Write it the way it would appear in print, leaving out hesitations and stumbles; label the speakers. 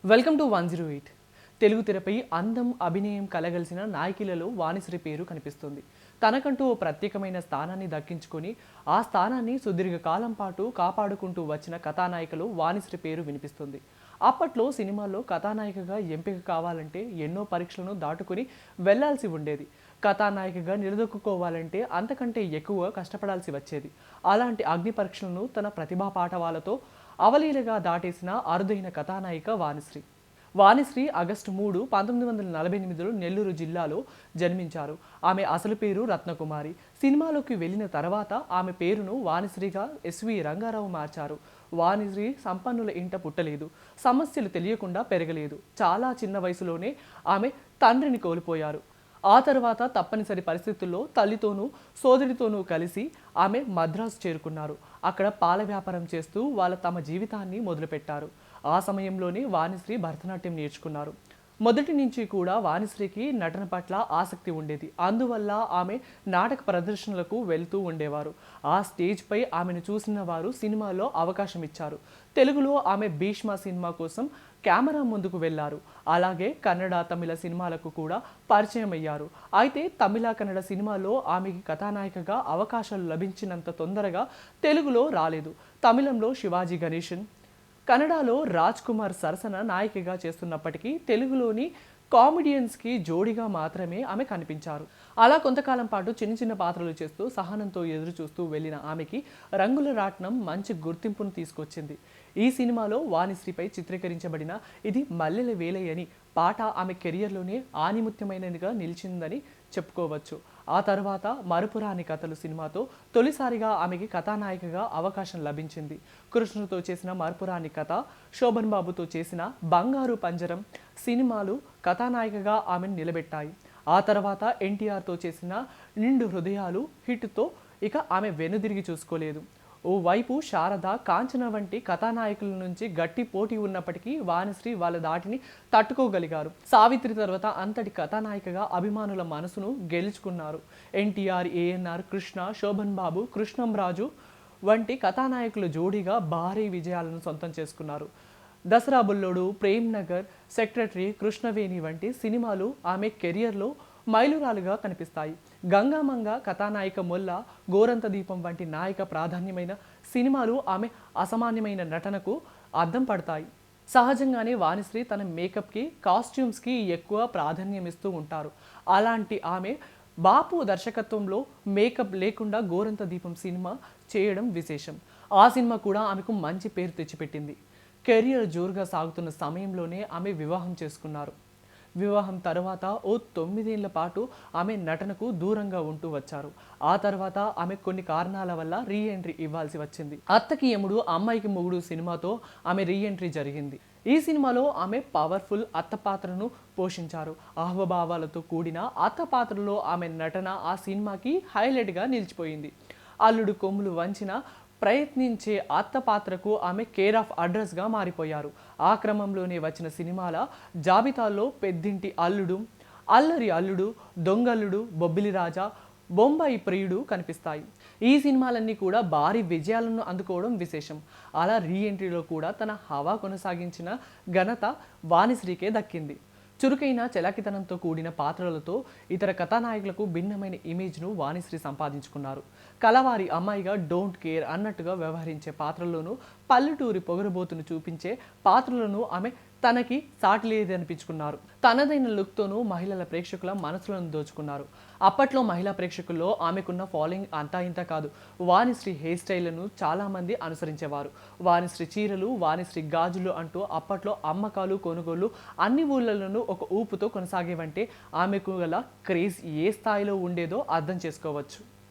Speaker 1: Welcome to 108. Telugu తెరపై అందం అభినయం కలగలిసిన నాయకులలో వాణిశ్రీ పేరు కనిపిస్తుంది. తనకంటూ ఓ ప్రత్యేకమైన స్థానాన్ని దక్కించుకొని ఆ స్థానాన్ని సుదీర్ఘ కాలం పాటు కాపాడుకుంటూ వచ్చిన కథానాయికలో వాణిశ్రీ పేరు వినిపిస్తుంది. అప్పట్లో సినిమాల్లో కథానాయికగా ఎంపిక కావాలంటే ఎన్నో పరీక్షలను దాటుకుని వెళ్లాల్సి ఉండేది. కథానాయికగా నిలదొక్కుకోవాలంటే అంతకంటే ఎక్కువ కష్టపడాల్సి వచ్చేది. అలాంటి అగ్ని పరీక్షలను తన ప్రతిభా పాఠవాలతో అవలీలగా దాటేసిన అరుదైన కథానాయిక వాణిశ్రీ. వాణిశ్రీ ఆగస్టు 3, 1948లో నెల్లూరు జిల్లాలో జన్మించారు. ఆమె అసలు పేరు రత్నకుమారి. సినిమాలోకి వెళ్ళిన తర్వాత ఆమె పేరును వాణిశ్రీగా ఎస్వి రంగారావు మార్చారు. వాణిశ్రీ సంపన్నుల ఇంట పుట్టలేదు. సమస్యలు తెలియకుండా పెరగలేదు. చాలా చిన్న వయసులోనే ఆమె తండ్రిని కోల్పోయారు. ఆ తర్వాత తప్పనిసరి పరిస్థితుల్లో తల్లితోనూ సోదరితోనూ కలిసి ఆమె మద్రాసు చేరుకున్నారు. అక్కడ పాల వ్యాపారం చేస్తూ తమ జీవితాన్ని మొదలుపెట్టారు. ఆ సమయంలోనే వాణిశ్రీ భరతనాట్యం నేర్చుకున్నారు. మొదటి నుంచి కూడా వాణిశ్రీకి నటన పట్ల ఆసక్తి ఉండేది. అందువల్ల ఆమె నాటక ప్రదర్శనలకు వెళ్తూ ఉండేవారు. ఆ స్టేజ్పై ఆమెను చూసిన వారు సినిమాలో అవకాశం ఇచ్చారు. తెలుగులో ఆమె భీష్మ సినిమా కోసం కెమెరా ముందుకు వెళ్లారు. అలాగే కన్నడ, తమిళ సినిమాలకు కూడా పరిచయం అయ్యారు. అయితే తమిళ, కన్నడ సినిమాలో ఆమెకి కథానాయికగా అవకాశాలు లభించినంత తొందరగా తెలుగులో రాలేదు. తమిళంలో శివాజీ గణేశన్, కన్నడలో రాజ్ కుమార్ సరసన నాయికగా చేస్తున్నప్పటికీ తెలుగులోని కామెడియన్స్కి జోడిగా మాత్రమే ఆమె కనిపించారు. అలా కొంతకాలం పాటు చిన్న చిన్న పాత్రలు చేస్తూ సహనంతో ఎదురు చూస్తూ వెళ్ళిన ఆమెకి రంగుల రాట్నం మంచి గుర్తింపును తీసుకొచ్చింది. ఈ సినిమాలో వాణిశ్రీపై చిత్రీకరించబడిన ఇది మల్లెల వేలయని పాట ఆమె కెరియర్లోనే ఆణిముత్యమైనదిగా నిలిచిందని చెప్పుకోవచ్చు. ఆ తర్వాత మరపురాని కథలు సినిమాతో తొలిసారిగా ఆమెకి కథానాయికగా అవకాశం లభించింది. కృష్ణుతో చేసిన మరపురాని కథ, శోభన్ బాబుతో చేసిన బంగారు పంజరం సినిమాలు కథానాయికగా ఆమెను నిలబెట్టాయి. ఆ తర్వాత ఎన్టీఆర్తో చేసిన నిండు హృదయాలు హిట్తో ఇక ఆమె వెనుదిరిగి చూసుకోలేదు. ఓవైపు శారద, కాంచన వంటి కథానాయకుల నుంచి గట్టి పోటీ ఉన్నప్పటికీ వాణిశ్రీ వాళ్ళ దాటిని తట్టుకోగలిగారు. సావిత్రి తర్వాత అంతటి కథానాయికగా అభిమానుల మనసును గెలుచుకున్నారు. ఎన్టీఆర్, ఏఎన్ఆర్, కృష్ణ, శోభన్ బాబు, కృష్ణంరాజు వంటి కథానాయకుల జోడీగా భారీ విజయాలను సొంతం చేసుకున్నారు. దసరా బుల్లోడు, ప్రేమ్ నగర్, సెక్రటరీ, కృష్ణవేణి వంటి సినిమాలు ఆమె కెరియర్లో మైలురాలుగా కనిపిస్తాయి. గంగామంగ, కథానాయిక మొల్ల, గోరంత దీపం వంటి నాయక ప్రాధాన్యమైన సినిమాలు ఆమె అసామాన్యమైన నటనకు అద్దం పడతాయి. సహజంగానే వాణిశ్రీ తన మేకప్కి, కాస్ట్యూమ్స్కి ఎక్కువ ప్రాధాన్యం ఇస్తూ ఉంటారు. అలాంటి ఆమె బాపు దర్శకత్వంలో మేకప్ లేకుండా గోరంత దీపం సినిమా చేయడం విశేషం. ఆ సినిమా కూడా ఆమెకు మంచి పేరు తెచ్చిపెట్టింది. కెరియర్ జోరుగా సాగుతున్న సమయంలోనే ఆమె వివాహం చేసుకున్నారు. వివాహం తర్వాత ఓ 9 ఏళ్ల పాటు ఆమె నటనకు దూరంగా ఉంటూ వచ్చారు. ఆ తర్వాత ఆమె కొన్ని కారణాల వల్ల రీ ఎంట్రీ ఇవ్వాల్సి వచ్చింది. అత్తకి యముడు, అమ్మాయికి మొగుడు సినిమాతో ఆమె రీ ఎంట్రీ జరిగింది. ఈ సినిమాలో ఆమె పవర్ఫుల్ అత్త పాత్రను పోషించారు. ఆహ్వభావాలతో కూడిన అత్త పాత్రలో ఆమె నటన ఆ సినిమాకి హైలైట్గా నిలిచిపోయింది. అల్లుడు కొమ్ములు వంచిన ప్రయత్నించే అత్త పాత్రకు ఆమె కేర్ ఆఫ్ అడ్రస్గా మారిపోయారు. ఆ క్రమంలోనే వచ్చిన సినిమాల జాబితాలో పెద్దింటి అల్లుడు, అల్లరి అల్లుడు, దొంగల్లుడు, బొబ్బిలి రాజా, బొంబాయి ప్రియుడు కనిపిస్తాయి. ఈ సినిమాలన్నీ కూడా భారీ విజయాలను అందుకోవడం విశేషం. అలా రీ ఎంట్రీలో కూడా తన హవా కొనసాగించిన ఘనత వాణిశ్రీకే దక్కింది. చురుకైన చలాకితనంతో కూడిన పాత్రలతో ఇతర కథానాయకులకు భిన్నమైన ఇమేజ్ను వాణిశ్రీ సంపాదించుకున్నారు. కలవారి అమ్మాయిగా డోంట్ కేర్ అన్నట్టుగా వ్యవహరించే పాత్రల్లోనూ, పల్లెటూరి పొగరబోతును చూపించే పాత్రలను ఆమె తనకి సాటి లేదనిపించుకున్నారు. తనదైన లుక్తోనూ మహిళల ప్రేక్షకుల మనసులను దోచుకున్నారు. అప్పట్లో మహిళా ప్రేక్షకుల్లో ఆమెకున్న ఫాలోయింగ్ అంతా ఇంత కాదు. వాణిశ్రీ హెయిర్ స్టైళ్లను చాలామంది అనుసరించేవారు. వాణిశ్రీ చీరలు, వాణిశ్రీ గాజులు అంటూ అప్పట్లో అమ్మకాలు, కొనుగోళ్లు అన్ని ఊళ్ళలోనూ ఒక ఊపుతో కొనసాగేవంటే ఆమెకు గల క్రేజ్ ఏ స్థాయిలో ఉండేదో అర్థం చేసుకోవచ్చు.